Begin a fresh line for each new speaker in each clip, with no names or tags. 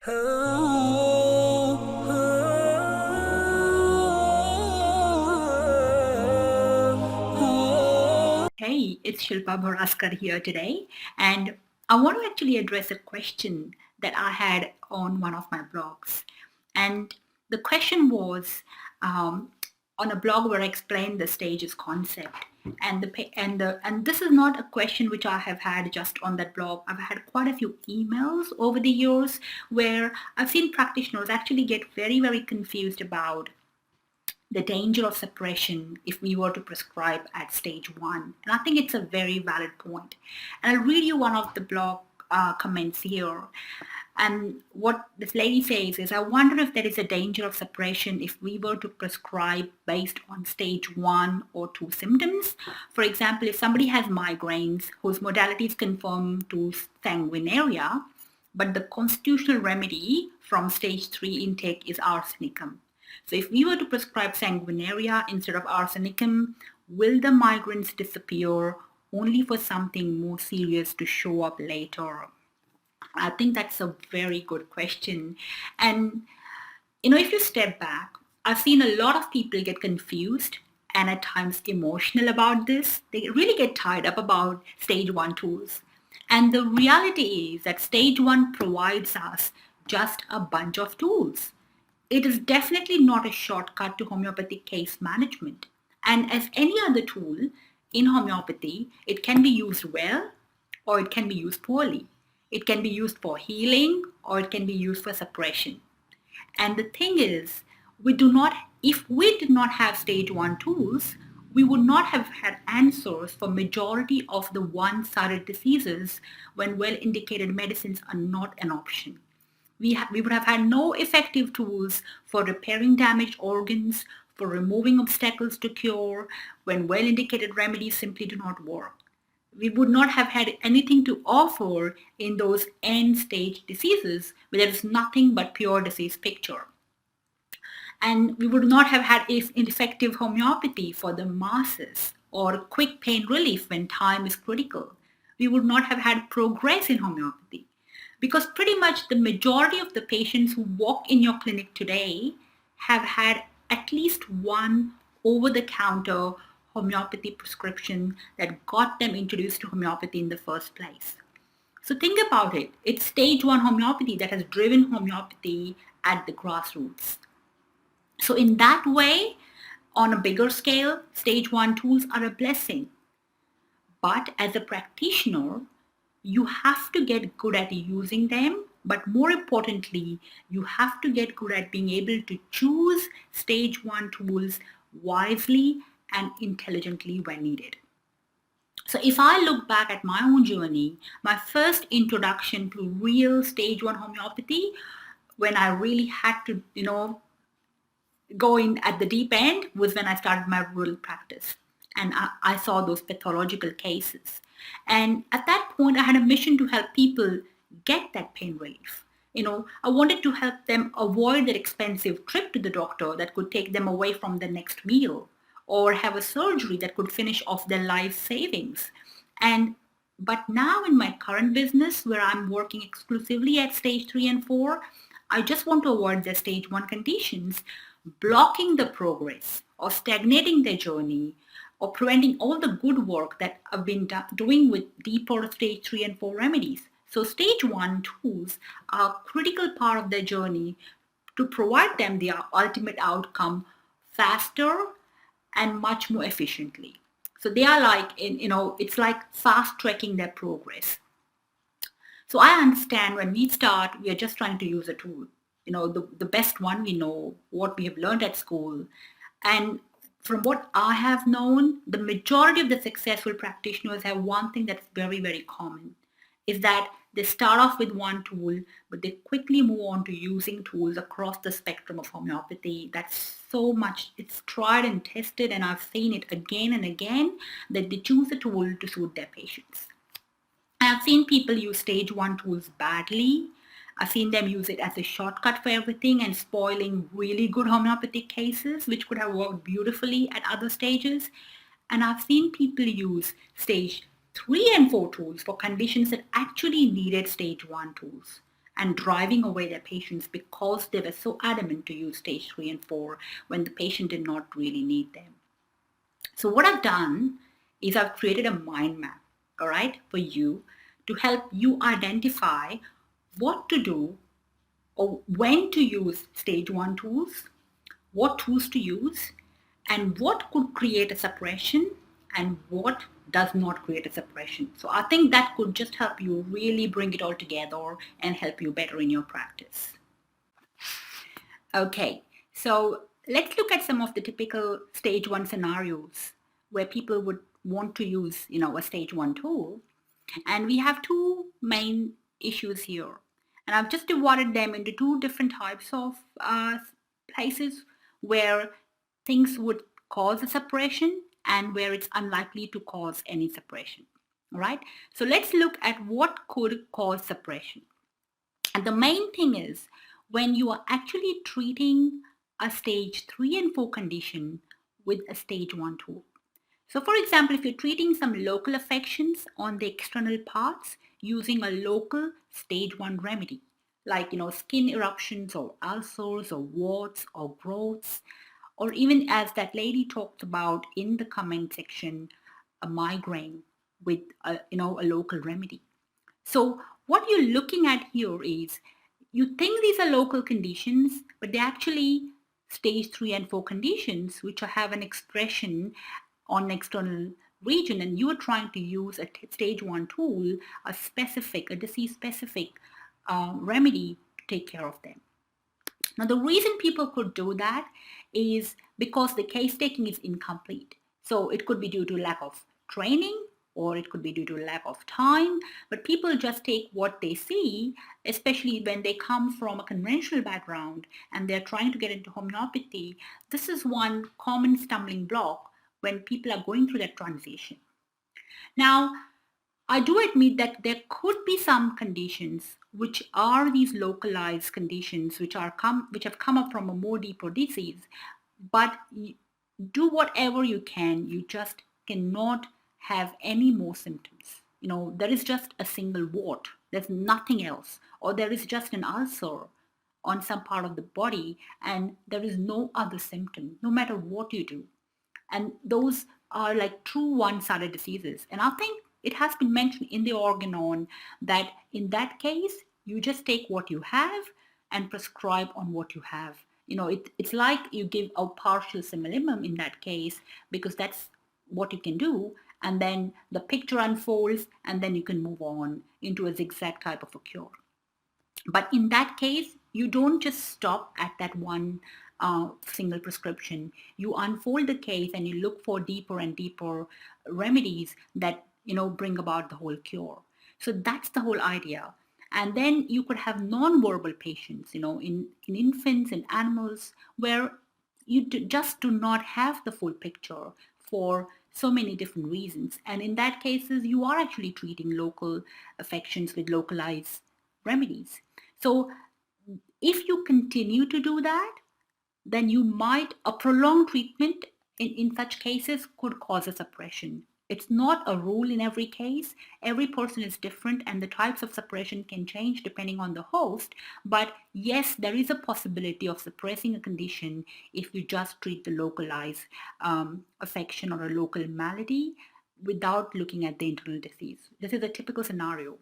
Hey, it's Shilpa Bhouraskar here today, and I want to actually address a question that I had on one of my blogs. And the question was on a blog where I explained the stages concept. And this is not a question which I have had just on that blog. I've had quite a few emails over the years where I've seen practitioners actually get very, very confused about the danger of suppression if we were to prescribe at stage one. And I think it's a very valid point. And I'll read you one of the blog comments here. And what this lady says is, I wonder if there is a danger of suppression if we were to prescribe based on stage one or two symptoms. For example, if somebody has migraines whose modalities conform to sanguinaria, but the constitutional remedy from stage three intake is arsenicum. So if we were to prescribe sanguinaria instead of arsenicum, will the migraines disappear only for something more serious to show up later? I think that's a very good question. And, if you step back, I've seen a lot of people get confused and at times emotional about this. They really get tied up about stage one tools. And the reality is that stage one provides us just a bunch of tools. It is definitely not a shortcut to homeopathic case management. And as any other tool in homeopathy, it can be used well or it can be used poorly. It can be used for healing or it can be used for suppression. And the thing is, if we did not have stage one tools, we would not have had answers for majority of the one-sided diseases when well-indicated medicines are not an option. We would have had no effective tools for repairing damaged organs, for removing obstacles to cure, when well-indicated remedies simply do not work. We would not have had anything to offer in those end-stage diseases where there is nothing but pure disease picture. And we would not have had effective homeopathy for the masses or quick pain relief when time is critical. We would not have had progress in homeopathy because pretty much the majority of the patients who walk in your clinic today have had at least one over-the-counter homeopathy prescription that got them introduced to homeopathy in the first place. So think about it. It's stage one homeopathy that has driven homeopathy at the grassroots. So in that way, on a bigger scale, stage one tools are a blessing. But as a practitioner, you have to get good at using them. But more importantly, you have to get good at being able to choose stage one tools wisely and intelligently when needed. So if I look back at my own journey, my first introduction to real stage one homeopathy, when I really had to, go in at the deep end, was when I started my rural practice. And I saw those pathological cases. And at that point, I had a mission to help people get that pain relief. I wanted to help them avoid that expensive trip to the doctor that could take them away from their next meal, or have a surgery that could finish off their life savings. But now in my current business, where I'm working exclusively at stage 3 and 4, I just want to avoid their stage 1 conditions, blocking the progress or stagnating their journey or preventing all the good work that I've been doing with deeper stage 3 and 4 remedies. So stage 1 tools are a critical part of their journey to provide them the ultimate outcome faster and much more efficiently. So they are like, it's like fast tracking their progress. So I understand when we start, we are just trying to use a tool, the best one we know, what we have learned at school. And from what I have known, the majority of the successful practitioners have one thing that's very, very common, is that they start off with one tool, but they quickly move on to using tools across the spectrum of homeopathy. That's so much, it's tried and tested, and I've seen it again and again, that they choose a tool to suit their patients. I've seen people use stage 1 tools badly. I've seen them use it as a shortcut for everything and spoiling really good homeopathic cases, which could have worked beautifully at other stages. And I've seen people use stage 3 and 4 tools for conditions that actually needed stage 1 tools. and driving away their patients because they were so adamant to use stage 3 and 4 when the patient did not really need them. So what I've done is I've created a mind map, all right, for you to help you identify what to do or when to use stage 1 tools, what tools to use, and what could create a suppression and what does not create a suppression. So I think that could just help you really bring it all together and help you better in your practice. Okay, so let's look at some of the typical stage 1 scenarios where people would want to use, a stage 1 tool. And we have two main issues here. And I've just divided them into two different types of places where things would cause a suppression and where it's unlikely to cause any suppression. All right. So let's look at what could cause suppression. And the main thing is when you are actually treating a stage 3 and 4 condition with a stage 1 tool. So for example, if you're treating some local affections on the external parts using a local stage 1 remedy, like skin eruptions or ulcers or warts or growths, or even as that lady talked about in the comment section, a migraine with a local remedy. So what you're looking at here is you think these are local conditions, but they're actually stage 3 and 4 conditions which have an expression on an external region, and you are trying to use a stage 1 tool, a disease specific remedy to take care of them. Now the reason people could do that is because the case taking is incomplete. So it could be due to lack of training or it could be due to lack of time, but people just take what they see, especially when they come from a conventional background and they're trying to get into homeopathy. This is one common stumbling block when people are going through that transition. Now, I do admit that there could be some conditions which are these localized conditions which have come up from a more deeper disease, but do whatever you can, you just cannot have any more symptoms. There is just a single wart, there's nothing else, or there is just an ulcer on some part of the body and there is no other symptom, no matter what you do. And those are like true one-sided diseases. And I think it has been mentioned in the organon that in that case, you just take what you have and prescribe on what you have. It's like you give a partial similimum in that case because that's what you can do. And then the picture unfolds and then you can move on into a zigzag type of a cure. But in that case, you don't just stop at that one single prescription. You unfold the case and you look for deeper and deeper remedies that bring about the whole cure. So that's the whole idea. And then you could have non-verbal patients, in infants and animals where you just do not have the full picture for so many different reasons. And in that cases, you are actually treating local affections with localized remedies. So if you continue to do that, then a prolonged treatment in such cases could cause a suppression. It's not a rule in every case. Every person is different and the types of suppression can change depending on the host. But yes, there is a possibility of suppressing a condition if you just treat the localized affection or a local malady without looking at the internal disease. This is a typical scenario,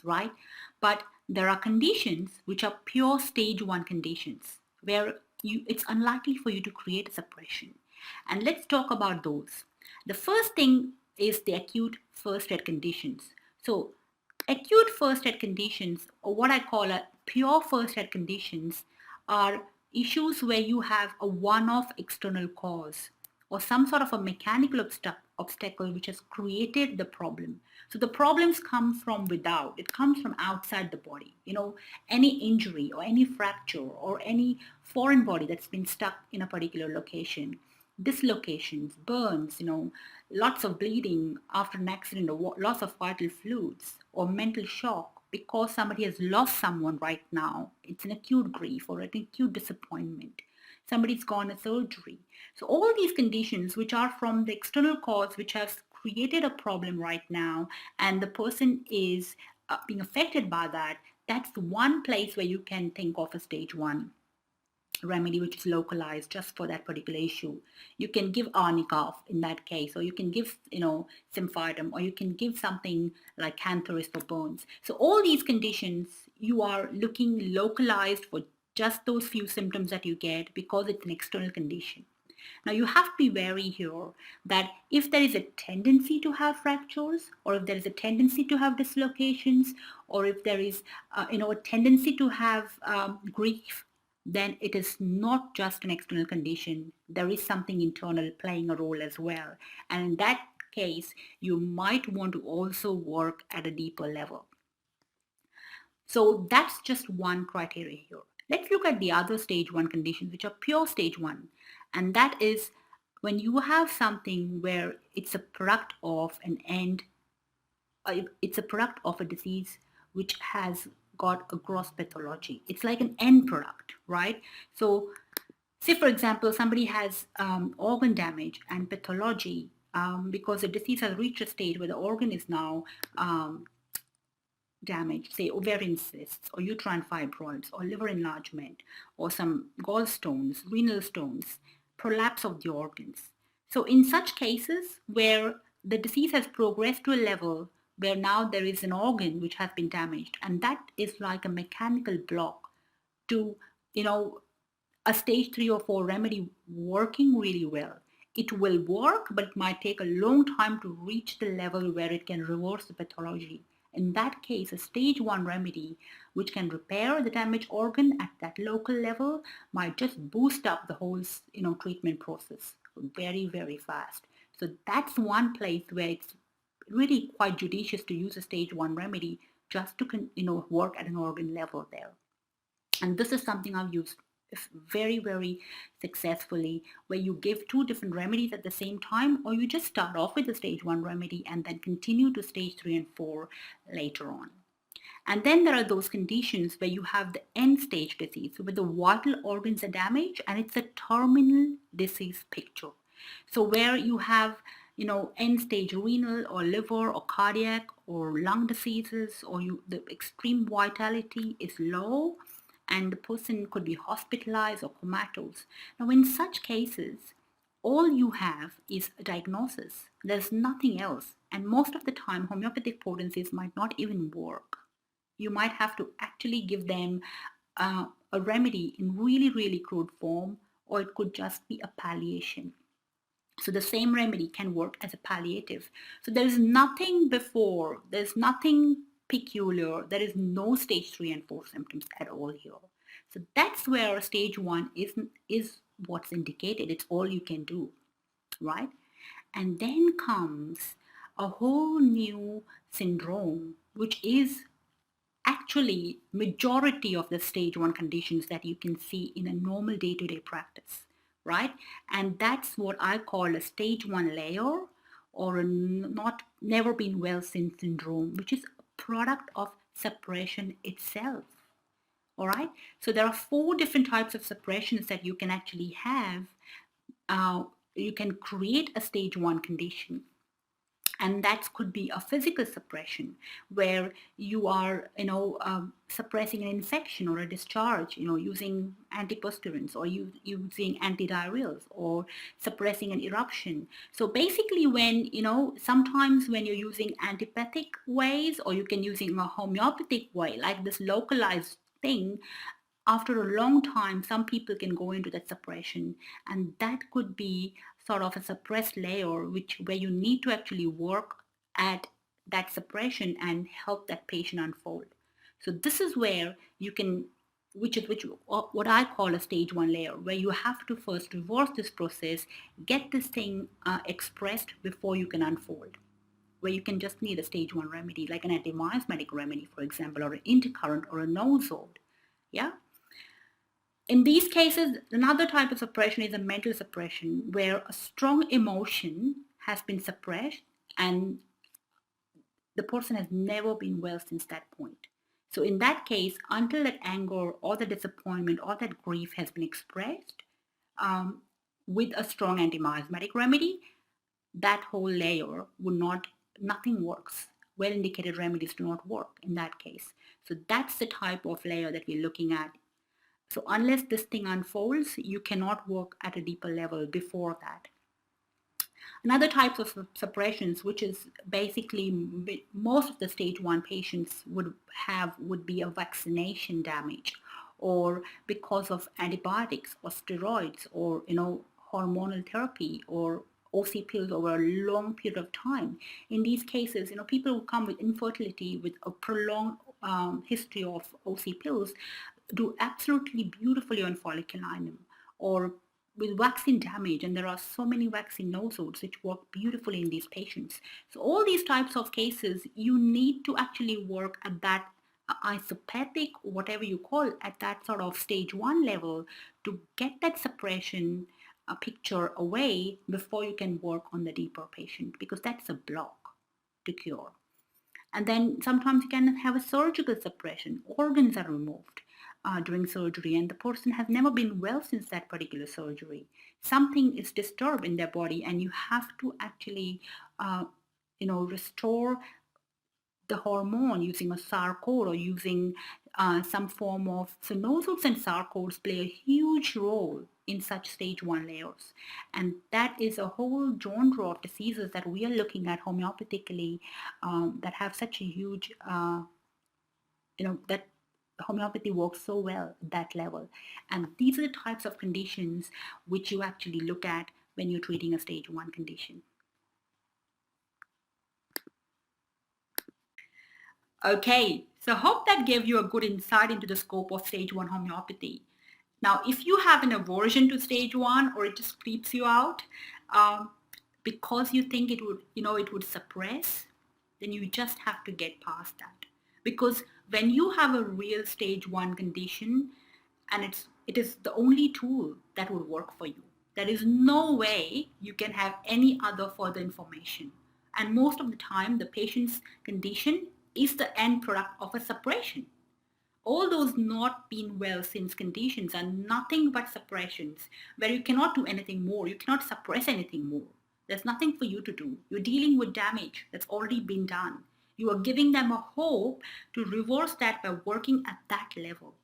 right? But there are conditions which are pure stage 1 conditions where it's unlikely for you to create a suppression. And let's talk about those. The first thing is the acute first aid conditions. So acute first aid conditions, or what I call a pure first aid conditions, are issues where you have a one-off external cause or some sort of a mechanical obstacle which has created the problem. So the problems come from without. It comes from outside the body. Any injury or any fracture or any foreign body that's been stuck in a particular location, dislocations, burns, lots of bleeding after an accident or loss of vital fluids or mental shock because somebody has lost someone right now. It's an acute grief or an acute disappointment. Somebody's gone a surgery. So all these conditions which are from the external cause which has created a problem right now and the person is being affected by that, That's one place where you can think of a stage 1 remedy which is localized just for that particular issue. You can give arnica in that case, or you can give, symphytum, or you can give something like cantharis for burns. So all these conditions, you are looking localized for just those few symptoms that you get because it's an external condition. Now you have to be wary here that if there is a tendency to have fractures, or if there is a tendency to have dislocations, or if there is a tendency to have grief, then it is not just an external condition. There is something internal playing a role as well. And in that case, you might want to also work at a deeper level. So that's just one criteria here. Let's look at the other stage 1 conditions, which are pure stage 1. And that is when you have something where it's a product of an end, it's a product of a disease which has got a gross pathology. It's like an end product, right? So say, for example, somebody has organ damage and pathology because the disease has reached a stage where the organ is now damaged, say ovarian cysts or uterine fibroids or liver enlargement or some gallstones, renal stones, prolapse of the organs. So in such cases where the disease has progressed to a level where now there is an organ which has been damaged, and that is like a mechanical block to, a stage 3 or 4 remedy working really well. It will work, but it might take a long time to reach the level where it can reverse the pathology. In that case, a stage 1 remedy which can repair the damaged organ at that local level might just boost up the whole treatment process very, very fast. So that's one place where it's really quite judicious to use a stage 1 remedy just to work at an organ level there. And this is something I've used very, very successfully, where you give 2 different remedies at the same time, or you just start off with a stage 1 remedy and then continue to stage 3 and 4 later on. And then there are those conditions where you have the end stage disease, where the vital organs are damaged and it's a terminal disease picture. So where you have, end stage renal or liver or cardiac or lung diseases, or the extreme vitality is low, and the person could be hospitalized or comatose. Now, in such cases, all you have is a diagnosis. There's nothing else. And most of the time, homeopathic potencies might not even work. You might have to actually give them a remedy in really, really crude form, or it could just be a palliation. So the same remedy can work as a palliative. So there's nothing before, there's nothing peculiar. There is no stage 3 and 4 symptoms at all here. So that's where stage 1 is what's indicated. It's all you can do, right? And then comes a whole new syndrome, which is actually majority of the stage 1 conditions that you can see in a normal day-to-day practice, right? And that's what I call a stage 1 layer, or a not never been well seen syndrome, which is a product of suppression itself. All right, so there are 4 different types of suppressions that you can actually have. You can create a stage 1 condition, and that could be a physical suppression where you are suppressing an infection or a discharge, using antiperspirants, or using antidiarrheals, or suppressing an eruption. So basically, when sometimes when you're using antipathic ways, or you can using a homeopathic way like this localized thing, after a long time some people can go into that suppression, and that could be sort of a suppressed layer where you need to actually work at that suppression and help that patient unfold. So this is where you can, which what I call a stage 1 layer, where you have to first reverse this process, get this thing expressed before you can unfold, where you can just need a stage 1 remedy like an antimiasmatic remedy, for example, or an intercurrent or a nosode. Yeah. In these cases, another type of suppression is a mental suppression, where a strong emotion has been suppressed and the person has never been well since that point. So in that case, until that anger or the disappointment or that grief has been expressed with a strong antimiasmatic remedy, that whole layer nothing works. well-indicated remedies do not work in that case. So that's the type of layer that we're looking at. So unless this thing unfolds, you cannot work at a deeper level before that. Another types of suppressions, which is basically most of the stage 1 patients would be a vaccination damage, or because of antibiotics or steroids, or hormonal therapy, or OC pills over a long period of time. In these cases, people who come with infertility with a prolonged history of OC pills do absolutely beautifully on folliculinum, or with vaccine damage, and there are so many vaccine nosodes which work beautifully in these patients. So all these types of cases, you need to actually work at that isopathic, whatever you call, at that sort of stage 1 level to get that suppression picture away before you can work on the deeper patient, because that's a block to cure. And then sometimes you can have a surgical suppression. Organs are removed during surgery, and the person has never been well since that particular surgery. Something is disturbed in their body, and you have to actually, restore the hormone using a sarcode, or using some form of, so nosodes and sarcodes play a huge role in such stage 1 layers, and that is a whole genre of diseases that we are looking at homeopathically, that have such a huge that homeopathy works so well at that level. And these are the types of conditions which you actually look at when you're treating a stage 1 condition. Okay, so hope that gave you a good insight into the scope of stage 1 homeopathy. Now, if you have an aversion to stage 1, or it just creeps you out because you think it would suppress, then you just have to get past that. Because when you have a real stage 1 condition, and it is the only tool that would work for you, there is no way you can have any other further information. And most of the time, the patient's condition is the end product of a suppression. All those not been well since conditions are nothing but suppressions, where you cannot do anything more. You cannot suppress anything more. There's nothing for you to do. You're dealing with damage that's already been done. You are giving them a hope to reverse that by working at that level.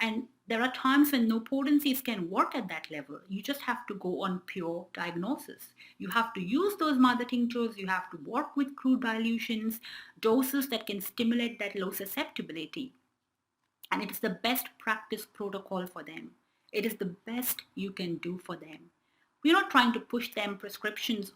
And there are times when no potencies can work at that level. You just have to go on pure diagnosis. You have to use those mother tinctures. You have to work with crude dilutions, doses that can stimulate that low susceptibility. And it is the best practice protocol for them. It is the best you can do for them. We're not trying to push them prescriptions,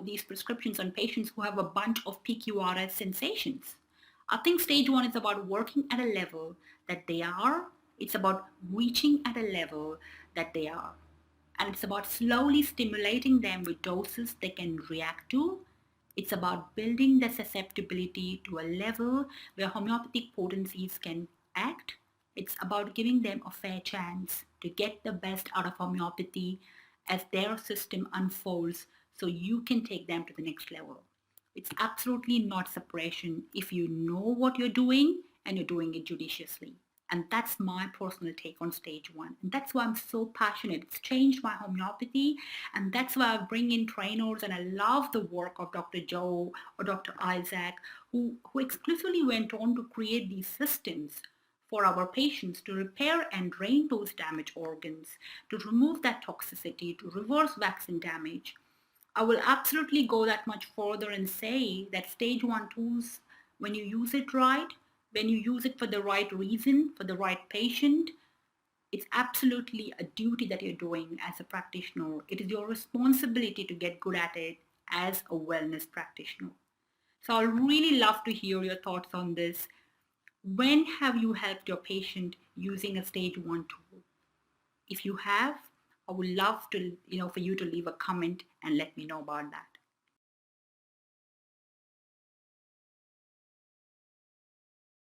these prescriptions on patients who have a bunch of PQRS sensations. I think stage 1 is about working at a level that they are. It's about reaching at a level that they are. And it's about slowly stimulating them with doses they can react to. It's about building their susceptibility to a level where homeopathic potencies can act. It's about giving them a fair chance to get the best out of homeopathy as their system unfolds, so you can take them to the next level. It's absolutely not suppression if you know what you're doing and you're doing it judiciously. And that's my personal take on stage 1. And that's why I'm so passionate. It's changed my homeopathy. And that's why I bring in trainers. And I love the work of Dr. Joe or Dr. Isaac, who exclusively went on to create these systems for our patients to repair and drain those damaged organs, to remove that toxicity, to reverse vaccine damage. I will absolutely go that much further and say that stage 1 tools, when you use it right, when you use it for the right reason, for the right patient, it's absolutely a duty that you're doing as a practitioner. It is your responsibility to get good at it as a wellness practitioner. So I'll really love to hear your thoughts on this. When have you helped your patient using a stage 1 tool? If you have, I would love to, for you to leave a comment and let me know about that.